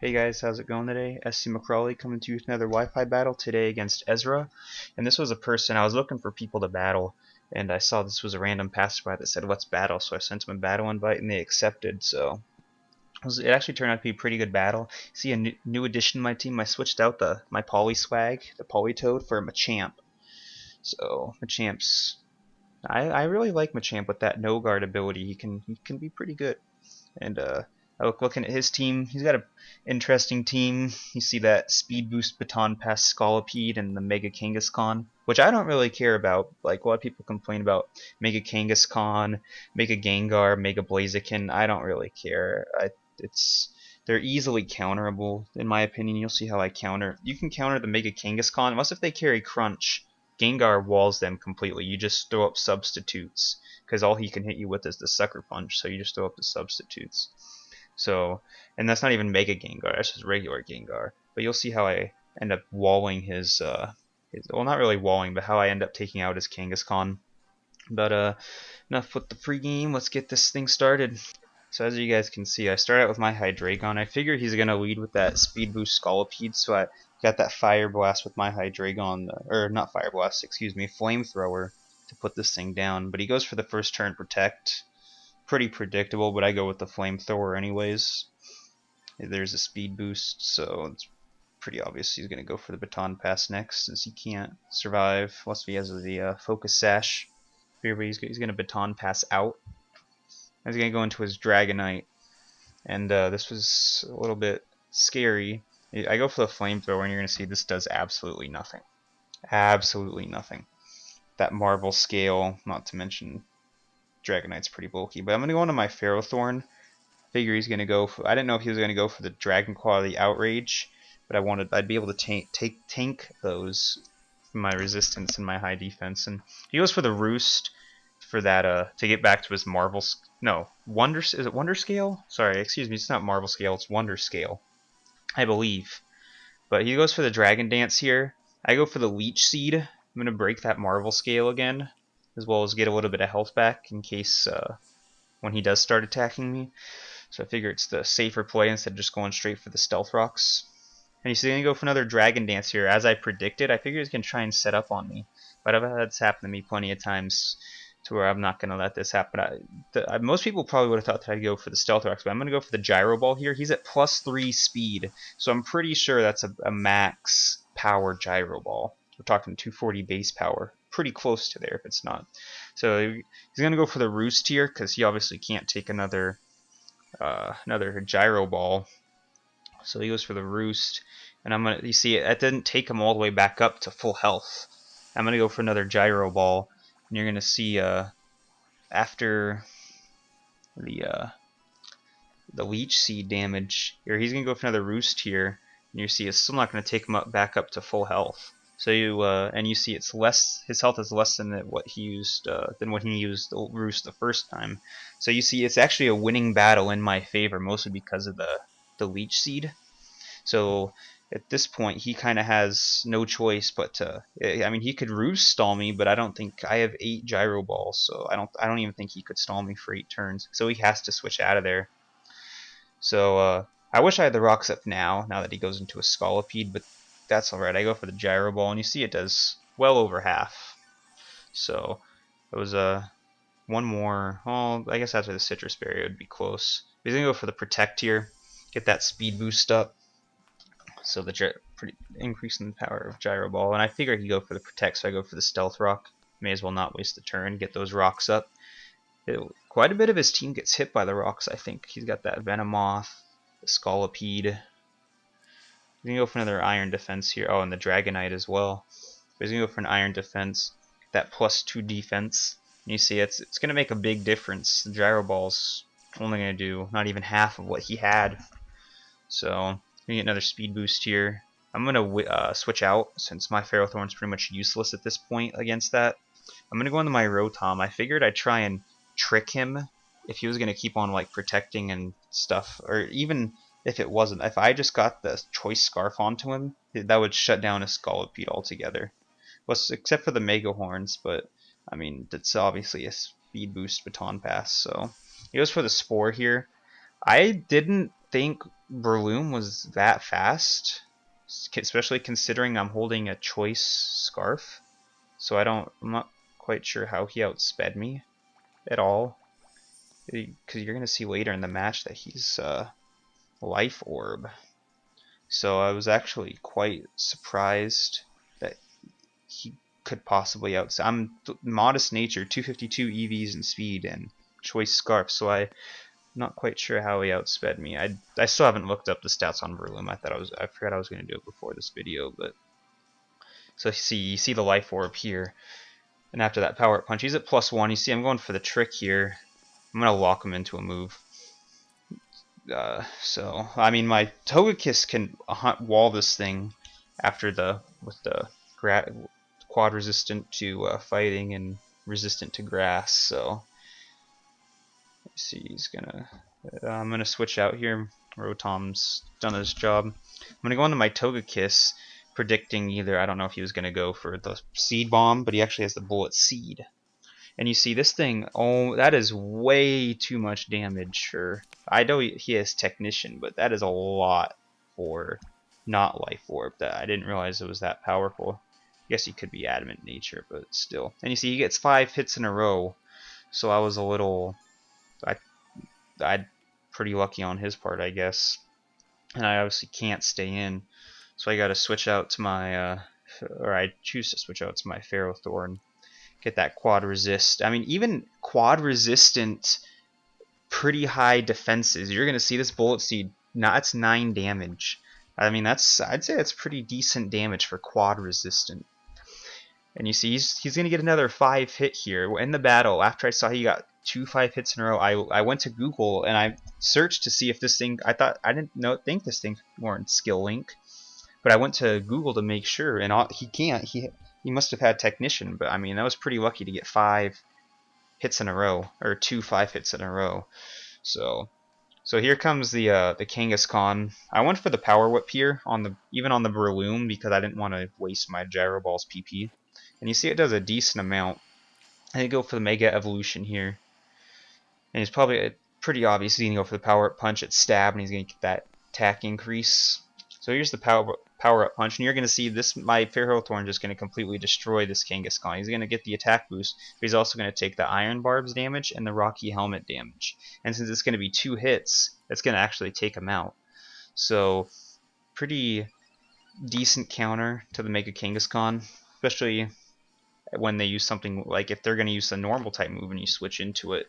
Hey guys, how's it going today? Estee McCrawly coming to you with another Wi-Fi battle today against Ezra. And this was a person, I was looking for people to battle, and I saw this was a random passerby that said, let's battle, so I sent him a battle invite and they accepted, so it actually turned out to be a pretty good battle. See a new addition to my team, I switched out my Poly swag, the Poly Toad, for Machamp. So, Machamp's, I really like Machamp with that no guard ability, he can be pretty good. And looking at his team, he's got an interesting team. You see that Speed Boost Baton Pass Scolipede and the Mega Kangaskhan, which I don't really care about. Like, a lot of people complain about Mega Kangaskhan, Mega Gengar, Mega Blaziken. I don't really care. They're easily counterable, in my opinion. You'll see how I counter. You can counter the Mega Kangaskhan, unless if they carry Crunch. Gengar walls them completely. You just throw up substitutes, because all he can hit you with is the Sucker Punch, so you just throw up the substitutes. So, and that's not even Mega Gengar, that's just regular Gengar. But you'll see how I end up walling his well, not really walling, but how I end up taking out his Kangaskhan. But enough with the pregame, let's get this thing started. So as you guys can see, I start out with my Hydreigon. I figure he's going to lead with that Speed Boost Scolipede, so I got that Fire Blast with my Hydreigon, or not Fire Blast, excuse me, Flamethrower to put this thing down. But he goes for the first turn Protect. Pretty predictable, but I go with the Flamethrower anyways. There's a Speed Boost, so it's pretty obvious he's going to go for the Baton Pass next, since he can't survive unless he has the Focus Sash. Here, he's going to Baton Pass out. He's going to go into his Dragonite, and this was a little bit scary. I go for the Flamethrower, and you're going to see this does absolutely nothing. Absolutely nothing. That Marble Scale, not to mention Dragonite's pretty bulky, but I'm going to go into my Ferrothorn. Figure he's going to go for, I didn't know if he was going to go for the Dragon Claw or the Outrage, but I'd be able to tank those for my resistance and my high defense. And he goes for the Roost for that, to get back to his Marvel, no, is it Wonder Scale? Sorry, excuse me, it's not Marvel Scale, it's Wonder Scale, I believe. But he goes for the Dragon Dance here. I go for the Leech Seed. I'm going to break that Marvel Scale again, as well as get a little bit of health back in case when he does start attacking me. So I figure it's the safer play instead of just going straight for the Stealth Rocks. And he's going to go for another Dragon Dance here. As I predicted, I figured he's going to try and set up on me. But I've had this happen to me plenty of times to where I'm not going to let this happen. Most people probably would have thought that I'd go for the Stealth Rocks, but I'm going to go for the Gyro Ball here. He's at +3 speed, so I'm pretty sure that's a max power Gyro Ball. We're talking 240 base power. Pretty close to there if it's not. So he's going to go for the Roost here, because he obviously can't take another Gyro Ball. So he goes for the Roost, and you see it didn't take him all the way back up to full health. I'm going to go for another Gyro Ball, and you're going to see after the Leech Seed damage here, he's going to go for another Roost here, and you see it's still not going to take him back up to full health. So you see it's less. His health is less than what he used the Roost the first time. So you see it's actually a winning battle in my favor, mostly because of the Leech Seed. So at this point he kind of has no choice but to. I mean, he could Roost stall me, but I don't think I have 8 Gyro Balls, so I don't even think he could stall me for 8 turns. So he has to switch out of there. So I wish I had the Rocks up now that he goes into a Scolipede, but that's alright. I go for the Gyro Ball, and you see it does well over half. So it was one more. Well, I guess after the Citrus Berry it would be close. He's gonna go for the Protect here, get that speed boost up, so pretty increasing the power of Gyro Ball. And I figure he'd go for the Protect, so I go for the Stealth Rock. May as well not waste the turn, get those rocks up. Quite a bit of his team gets hit by the rocks. I think he's got that Venomoth, the Scolipede. He's going to go for another Iron Defense here. Oh, and the Dragonite as well. But he's going to go for an Iron Defense. That +2 defense. And you see, it's going to make a big difference. The Gyro Ball's only going to do not even half of what he had. So, I'm going to get another Speed Boost here. I'm going to switch out, since my Ferrothorn's pretty much useless at this point against that. I'm going to go into my Rotom. I figured I'd try and trick him if he was going to keep on like protecting and stuff. Or even if it wasn't, if I just got the Choice Scarf onto him, that would shut down a Scolipede altogether. Well, except for the Mega Horns, but I mean, it's obviously a Speed Boost Baton Pass. So he goes for the Spore here. I didn't think Breloom was that fast, especially considering I'm holding a choice scarf. So I'm not quite sure how he outsped me at all. Because you're gonna see later in the match that he's Life Orb. So I was actually quite surprised that he could possibly outside. I'm modest nature, 252 EVs in speed and choice scarf, so I'm not quite sure how he outsped me. I still haven't looked up the stats on Breloom. I forgot I was going to do it before this video, but so you see the Life Orb here, and after that power punch, he's at +1. You see I'm going for the trick here. I'm gonna lock him into a move. So I mean, my Togekiss can wall this thing after with the quad resistant to fighting and resistant to grass. So let's see, I'm gonna switch out here. Rotom's done his job. I'm gonna go into my Togekiss, predicting either, I don't know if he was gonna go for the Seed Bomb, but he actually has the Bullet Seed. And you see this thing, oh, that is way too much damage. I know he has Technician, but that is a lot for not Life Orb. I didn't realize it was that powerful. I guess he could be Adamant Nature, but still. And you see he gets 5 hits in a row, so I was I pretty lucky on his part, I guess. And I obviously can't stay in, so I got to switch out to my, or I choose to switch out to my Ferrothorn. Get that quad resist. I mean, even quad resistant, pretty high defenses. You're gonna see this Bullet Seed. That's 9 damage. I mean, I'd say that's pretty decent damage for quad resistant. And you see, he's gonna get another 5 hit here in the battle. After I saw he got 2 5 hits in a row, I went to Google and I searched to see if this thing. I didn't think this thing warranted Skill Link, but I went to Google to make sure, and he can't. He must have had Technician, but I mean, that was pretty lucky to get 5 hits in a row, or 2 5 hits in a row. So here comes the Kangaskhan. I went for the Power Whip here even on the Breloom because I didn't want to waste my Gyro Ball's PP. And you see it does a decent amount. And you go for the Mega Evolution here. And he's probably pretty obvious he's gonna go for the Power Up Punch at Stab, and he's gonna get that attack increase. So here's the Power Up Punch, and you're gonna see my Ferrothorn just gonna completely destroy this Kangaskhan. He's gonna get the attack boost, but he's also gonna take the Iron Barbs damage and the Rocky Helmet damage. And since it's gonna be 2 hits, it's gonna actually take him out. So pretty decent counter to the Mega Kangaskhan, especially when they use something like if they're gonna use a normal type move and you switch into it,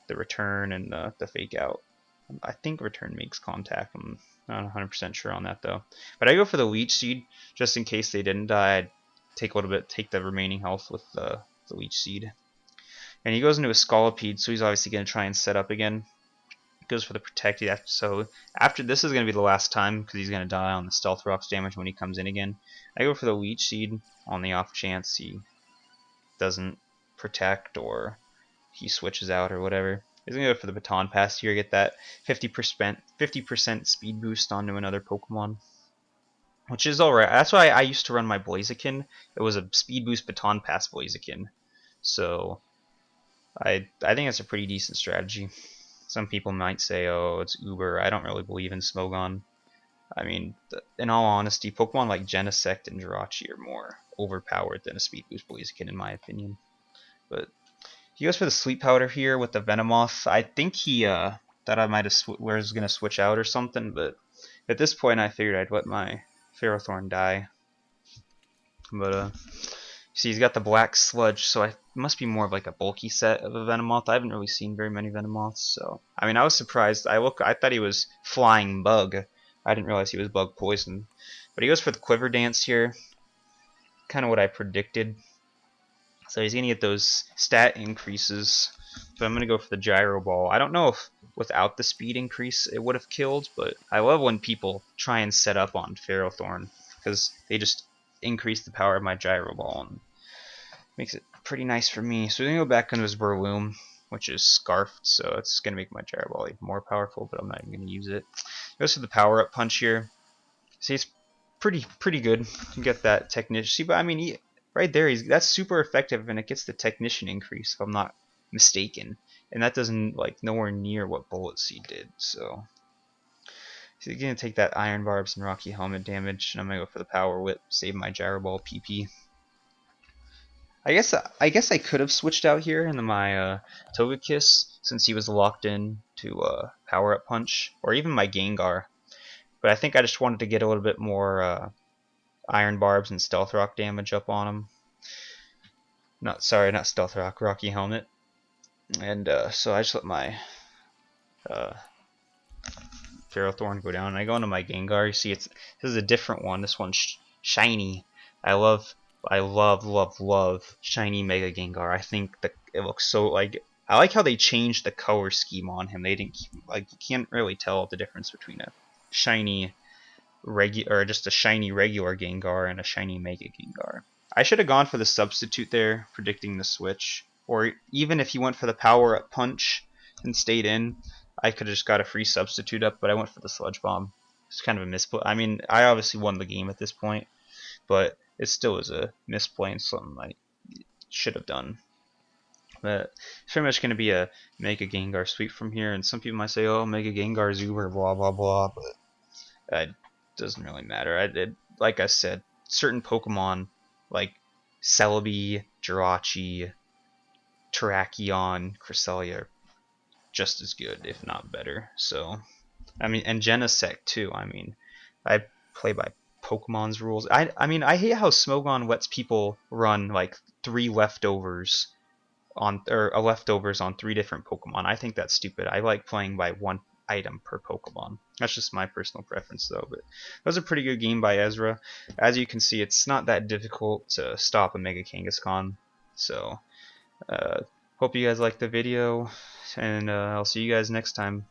the Return and the Fake Out. I think Return makes contact. I'm not 100% sure on that though. But I go for the Leech Seed just in case they didn't die. I'd take the remaining health with the Leech Seed. And he goes into a Scolipede, so he's obviously going to try and set up again. He goes for the Protect. So after this is going to be the last time because he's going to die on the Stealth Rocks damage when he comes in again. I go for the Leech Seed on the off chance he doesn't protect or he switches out or whatever. He's going to go for the Baton Pass here, get that 50% speed boost onto another Pokemon, which is alright. That's why I used to run my Blaziken. It was a speed boost Baton Pass Blaziken. So I think that's a pretty decent strategy. Some people might say, oh, it's Uber. I don't really believe in Smogon. I mean, in all honesty, Pokemon like Genesect and Jirachi are more overpowered than a speed boost Blaziken, in my opinion. But he goes for the Sleep Powder here with the Venomoth. I think he thought I might have was going to switch out or something, but at this point I figured I'd let my Ferrothorn die. But see, he's got the Black Sludge, so it must be more of like a bulky set of a Venomoth. I haven't really seen very many Venomoths, so I mean, I was surprised. I thought he was Flying Bug. I didn't realize he was Bug Poison. But he goes for the Quiver Dance here. Kind of what I predicted. So he's going to get those stat increases. So I'm going to go for the Gyro Ball. I don't know if without the speed increase it would have killed, but I love when people try and set up on Ferrothorn because they just increase the power of my Gyro Ball and makes it pretty nice for me. So we're going to go back into his Breloom, which is Scarfed, so it's going to make my Gyro Ball even more powerful, but I'm not even going to use it. Goes for the Power Up Punch here. See, it's pretty good to get that Technician. See, but I mean, right there, that's super effective, and it gets the Technician increase, if I'm not mistaken. And that doesn't, like, nowhere near what Bullet Seed did, so. He's gonna take that Iron Barbs and Rocky Helmet damage, and I'm gonna go for the Power Whip, save my Gyro Ball PP. I guess I could have switched out here into my Togekiss since he was locked in to Power Up Punch, or even my Gengar. But I think I just wanted to get a little bit more Iron Barbs and Stealth Rock damage up on him. Not Stealth Rock, Rocky Helmet. And so I just let my Ferrothorn go down, and I go into my Gengar. You see, this is a different one. This one's shiny. I love shiny Mega Gengar. I think that it looks so like. I like how they changed the color scheme on him. They didn't you can't really tell the difference between a shiny just a shiny regular Gengar and a shiny Mega Gengar. I should have gone for the substitute there, predicting the switch, or even if he went for the Power Up Punch and stayed in, I could have just got a free substitute up, but I went for the Sludge Bomb. It's kind of a misplay. I mean, I obviously won the game at this point, but it still was a misplay and something I should have done. But it's pretty much going to be a Mega Gengar sweep from here, and some people might say, oh, Mega Gengar is uber, blah, blah, blah, but it doesn't really matter. Like I said, certain Pokemon, like Celebi, Jirachi, Terrakion, Cresselia, are just as good, if not better. So, I mean, and Genesect too. I mean, I play by Pokemon's rules. I mean, I hate how Smogon lets people run like 3 leftovers on 3 different Pokemon. I think that's stupid. I like playing by 1 item per Pokemon. That's just my personal preference, though. But that was a pretty good game by Ezra. As you can see, it's not that difficult to stop a Mega Kangaskhan. So, hope you guys liked the video, and I'll see you guys next time.